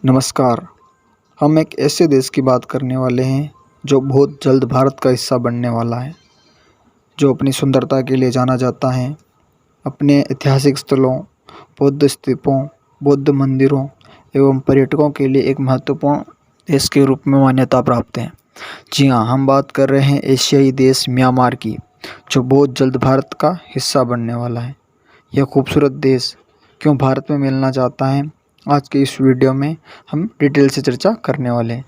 नमस्कार। हम एक ऐसे देश की बात करने वाले हैं जो बहुत जल्द भारत का हिस्सा बनने वाला है, जो अपनी सुंदरता के लिए जाना जाता है, अपने ऐतिहासिक स्थलों, बौद्ध स्तूपों, बौद्ध मंदिरों एवं पर्यटकों के लिए एक महत्वपूर्ण देश के रूप में मान्यता प्राप्त है। जी हाँ, हम बात कर रहे हैं एशियाई देश म्यांमार की, जो बहुत जल्द भारत का हिस्सा बनने वाला है। यह खूबसूरत देश क्यों भारत में मिलना चाहता है, आज के इस वीडियो में हम डिटेल से चर्चा करने वाले हैं।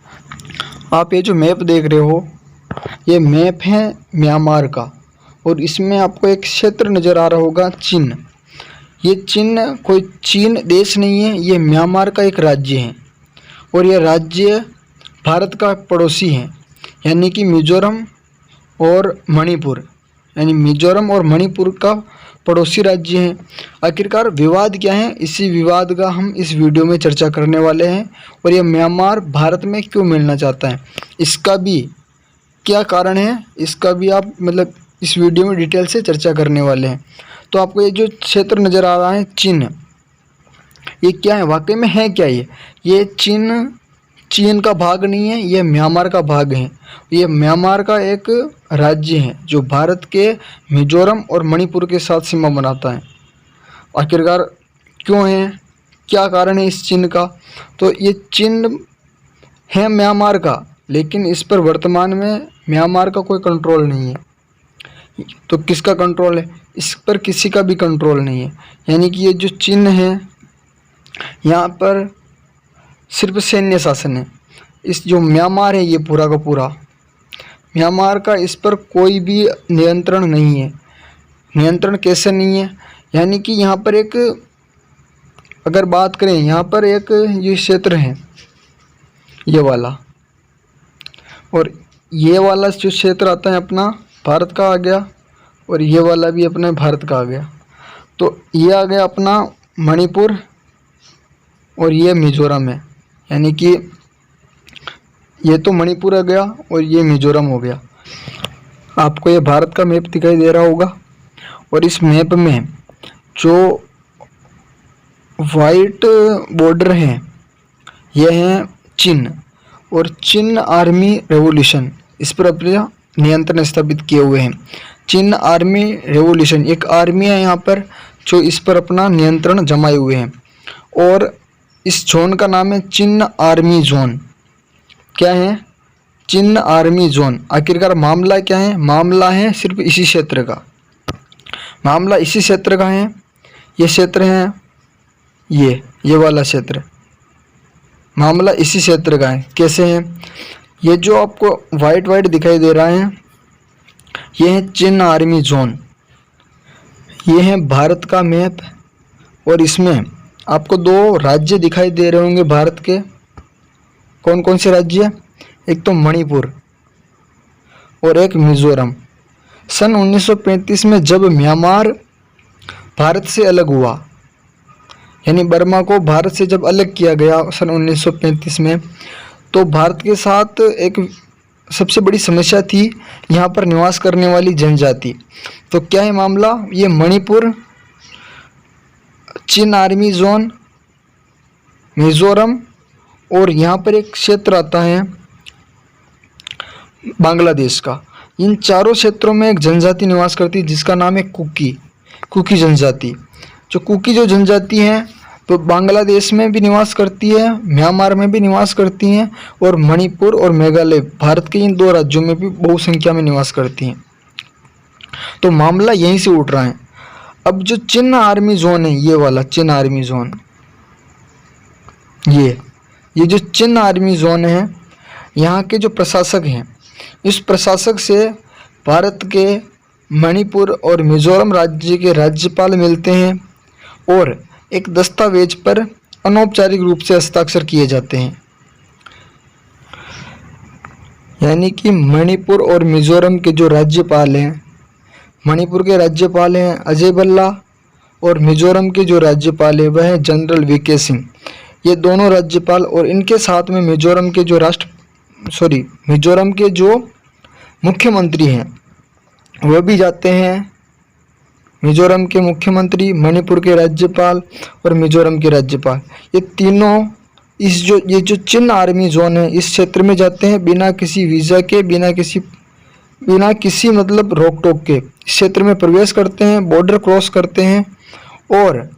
आप ये जो मैप देख रहे हो, ये मैप है म्यांमार का, और इसमें आपको एक क्षेत्र नज़र आ रहा होगा चीन। ये चीन कोई चीन देश नहीं है, ये म्यांमार का एक राज्य है, और यह राज्य भारत का पड़ोसी है, यानी कि मिजोरम और मणिपुर, यानी मिजोरम और मणिपुर का पड़ोसी राज्य हैं। आखिरकार विवाद क्या है, इसी विवाद का हम इस वीडियो में चर्चा करने वाले हैं। और यह म्यांमार भारत में क्यों मिलना चाहता है, इसका भी क्या कारण है, इसका भी आप इस वीडियो में डिटेल से चर्चा करने वाले हैं। तो आपको ये जो क्षेत्र नज़र आ रहा है चीन, ये क्या है, वाकई में है क्या? ये चीन का भाग नहीं है, यह म्यांमार का भाग है। ये म्यांमार का एक राज्य है जो भारत के मिजोरम और मणिपुर के साथ सीमा बनाता है। आखिरकार क्यों है, क्या कारण है इस चीन का? तो ये चीन है म्यांमार का, लेकिन इस पर वर्तमान में म्यांमार का कोई कंट्रोल नहीं है। तो किसका कंट्रोल है? इस पर किसी का भी कंट्रोल नहीं है। यानी कि ये जो चीन है, यहाँ पर सिर्फ सैन्य शासन है। इस जो म्यांमार है, ये पूरा का पूरा म्यांमार का, इस पर कोई भी नियंत्रण नहीं है। नियंत्रण कैसे नहीं है? यानी कि यहाँ पर एक, अगर बात करें, यहाँ पर एक ये क्षेत्र है, ये वाला, और ये वाला जो क्षेत्र आता है अपना भारत का आ गया, और ये वाला भी अपना भारत का आ गया। तो ये आ गया अपना मणिपुर, और ये मिजोरम है। यानी कि ये तो मणिपुर आ गया और ये मिजोरम हो गया। आपको ये भारत का मैप दिखाई दे रहा होगा, और इस मैप में जो वाइट बॉर्डर हैं, ये हैं चीन, और चीन आर्मी रेवोल्यूशन इस पर अपना नियंत्रण स्थापित किए हुए हैं। चीन आर्मी रेवोल्यूशन एक आर्मी है यहाँ पर, जो इस पर अपना नियंत्रण जमाए हुए हैं, और इस जोन का नाम है चीन आर्मी जोन। क्या है? चीन आर्मी जोन। आखिरकार मामला क्या है? मामला है सिर्फ इसी क्षेत्र का, मामला इसी क्षेत्र का है। ये क्षेत्र है, ये वाला क्षेत्र, मामला इसी क्षेत्र का है। कैसे है? ये जो आपको वाइट दिखाई दे रहा है, ये है चीन आर्मी जोन। ये है भारत का मैप, और इसमें आपको दो राज्य दिखाई दे रहे होंगे भारत के। कौन कौन से राज्य? एक तो मणिपुर और एक मिजोरम। सन 1935 में जब म्यांमार भारत से अलग हुआ, यानी बर्मा को भारत से जब अलग किया गया सन 1935 में, तो भारत के साथ एक सबसे बड़ी समस्या थी यहाँ पर निवास करने वाली जनजाति। तो क्या है मामला? ये मणिपुर, चीन आर्मी जोन, मिजोरम, और यहाँ पर एक क्षेत्र आता है बांग्लादेश का। इन चारों क्षेत्रों में एक जनजाति निवास करती है जिसका नाम है कुकी जनजाति। जो जनजाति है, तो बांग्लादेश में भी निवास करती है, म्यांमार में भी निवास करती हैं, और मणिपुर और मेघालय भारत के इन दो राज्यों में भी बहुसंख्या में निवास करती हैं। तो मामला यहीं से उठ रहा है। अब जो चीन आर्मी जोन है, ये वाला चीन आर्मी जोन, ये जो चीन आर्मी जोन है, यहाँ के जो प्रशासक हैं, इस प्रशासक से भारत के मणिपुर और मिजोरम राज्य के राज्यपाल मिलते हैं, और एक दस्तावेज पर अनौपचारिक रूप से हस्ताक्षर किए जाते हैं। यानी कि मणिपुर और मिजोरम के जो राज्यपाल हैं, मणिपुर के राज्यपाल हैं अजय भल्ला, और मिजोरम के जो राज्यपाल है वह है जनरल वीके सिंह। ये दोनों राज्यपाल, और इनके साथ में मिजोरम के जो मुख्यमंत्री हैं वह भी जाते हैं। मिजोरम के मुख्यमंत्री, मणिपुर के राज्यपाल और मिजोरम के राज्यपाल, ये तीनों ये जो चिन आर्मी जोन है इस क्षेत्र में जाते हैं बिना किसी वीज़ा के, बिना किसी मतलब रोक टोक के इस क्षेत्र में प्रवेश करते हैं, बॉर्डर क्रॉस करते हैं और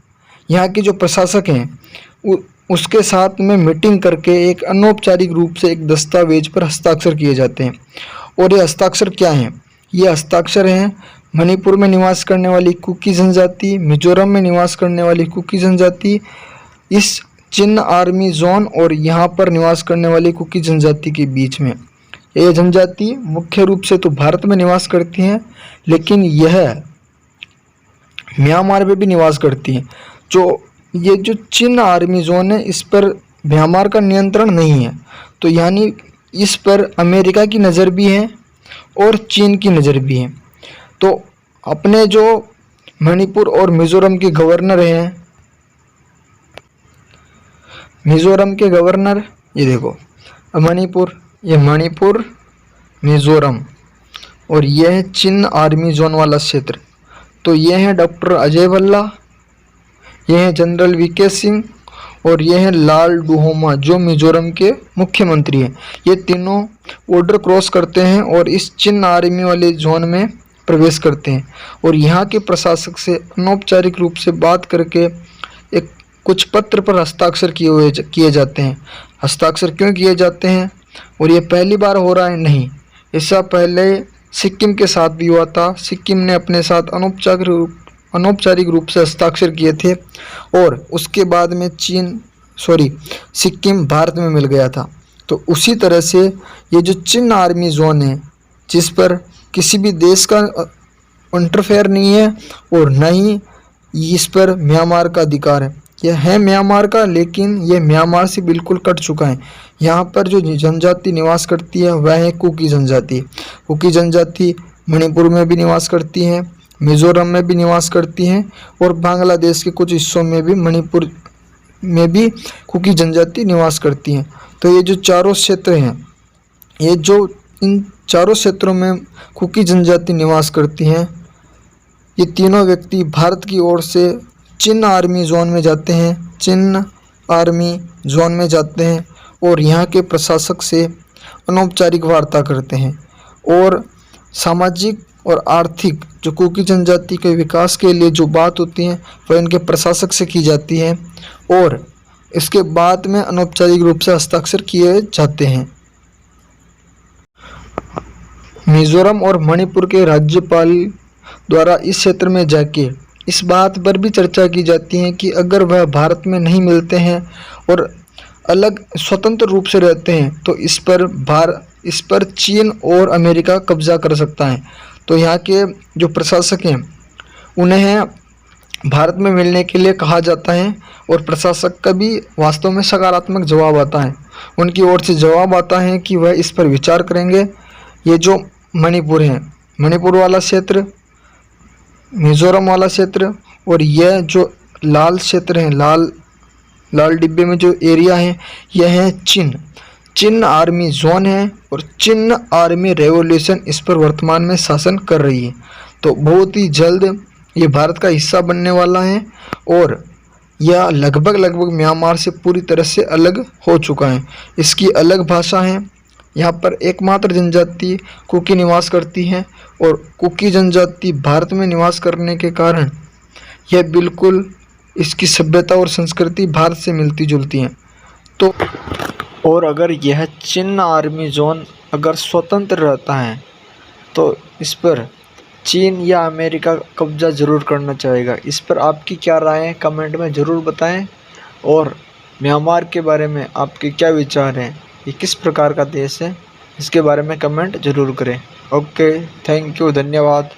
यहाँ के जो प्रशासक हैं उसके साथ में मीटिंग करके एक अनौपचारिक रूप से एक दस्तावेज पर हस्ताक्षर किए जाते हैं। और ये हस्ताक्षर क्या हैं? ये हस्ताक्षर हैं मणिपुर में निवास करने वाली कुकी जनजाति, मिजोरम में निवास करने वाली कुकी जनजाति, इस चिन आर्मी जोन और यहाँ पर निवास करने वाली कुकी जनजाति के बीच में। ये जनजाति मुख्य रूप से तो भारत में निवास करती हैं, लेकिन यह म्यांमार में भी निवास करती हैं। ये जो चिन आर्मी जोन है इस पर म्यांमार का नियंत्रण नहीं है, तो यानी इस पर अमेरिका की नज़र भी है और चीन की नज़र भी है। तो अपने जो मणिपुर और मिज़ोरम के गवर्नर हैं, मिज़ोरम के गवर्नर ये देखो ये मणिपुर मिज़ोरम और यह है चिन आर्मी जोन वाला क्षेत्र। तो ये हैं डॉक्टर अजय भल्ला, ये हैं जनरल वीके सिंह और ये हैं लाल डुहोमा जो मिज़ोरम के मुख्यमंत्री हैं। ये तीनों बॉर्डर क्रॉस करते हैं और इस चिन आर्मी वाले जोन में प्रवेश करते हैं और यहाँ के प्रशासक से अनौपचारिक रूप से बात करके एक कुछ पत्र पर हस्ताक्षर किए जाते हैं। हस्ताक्षर क्यों किए जाते हैं और ये पहली बार हो रहा है? नहीं, इससे पहले सिक्किम के साथ भी हुआ था। सिक्किम ने अपने साथ अनौपचारिक रूप से हस्ताक्षर किए थे और उसके बाद में सिक्किम भारत में मिल गया था। तो उसी तरह से ये जो चिन आर्मी जोन है जिस पर किसी भी देश का इंटरफेयर नहीं है और न ही इस पर म्यांमार का अधिकार है। यह है म्यांमार का, लेकिन यह म्यांमार से बिल्कुल कट चुका है। यहाँ पर जो जनजाति निवास करती है वह है कुकी जनजाति। कुकी जनजाति मणिपुर में भी निवास करती है, मिज़ोरम में भी निवास करती हैं और बांग्लादेश के कुछ हिस्सों में भी, मणिपुर में भी कुकी जनजाति निवास करती हैं। तो ये जो चारों क्षेत्र हैं, इन चारों क्षेत्रों में कुकी जनजाति निवास करती हैं, ये तीनों व्यक्ति भारत की ओर से चिन आर्मी जोन में जाते हैं और यहाँ के प्रशासक से अनौपचारिक वार्ता करते हैं और सामाजिक और आर्थिक जो कुकी जनजाति के विकास के लिए जो बात होती है वह इनके प्रशासक से की जाती है और इसके बाद में अनौपचारिक रूप से हस्ताक्षर किए जाते हैं। मिज़ोरम और मणिपुर के राज्यपाल द्वारा इस क्षेत्र में जाके इस बात पर भी चर्चा की जाती है कि अगर वह भारत में नहीं मिलते हैं और अलग स्वतंत्र रूप से रहते हैं तो इस पर चीन और अमेरिका कब्जा कर सकता है। तो यहाँ के जो प्रशासक हैं उन्हें भारत में मिलने के लिए कहा जाता है और प्रशासक का भी वास्तव में सकारात्मक जवाब आता है। उनकी ओर से जवाब आता है कि वह इस पर विचार करेंगे। ये जो मणिपुर है, मणिपुर वाला क्षेत्र, मिज़ोरम वाला क्षेत्र और यह जो लाल क्षेत्र है, लाल डिब्बे में जो एरिया है, यह है चिन आर्मी जोन है और चिन आर्मी रेवोल्यूशन इस पर वर्तमान में शासन कर रही है। तो बहुत ही जल्द ये भारत का हिस्सा बनने वाला है और यह लगभग म्यांमार से पूरी तरह से अलग हो चुका है। इसकी अलग भाषा है। यहाँ पर एकमात्र जनजाति कुकी निवास करती है और कुकी जनजाति भारत में निवास करने के कारण यह बिल्कुल इसकी सभ्यता और संस्कृति भारत से मिलती जुलती हैं। तो और अगर यह चिन आर्मी जोन अगर स्वतंत्र रहता है तो इस पर चीन या अमेरिका कब्जा ज़रूर करना चाहेगा। इस पर आपकी क्या राय है कमेंट में ज़रूर बताएं और म्यांमार के बारे में आपके क्या विचार हैं, ये किस प्रकार का देश है, इसके बारे में कमेंट ज़रूर करें। ओके, थैंक यू, धन्यवाद।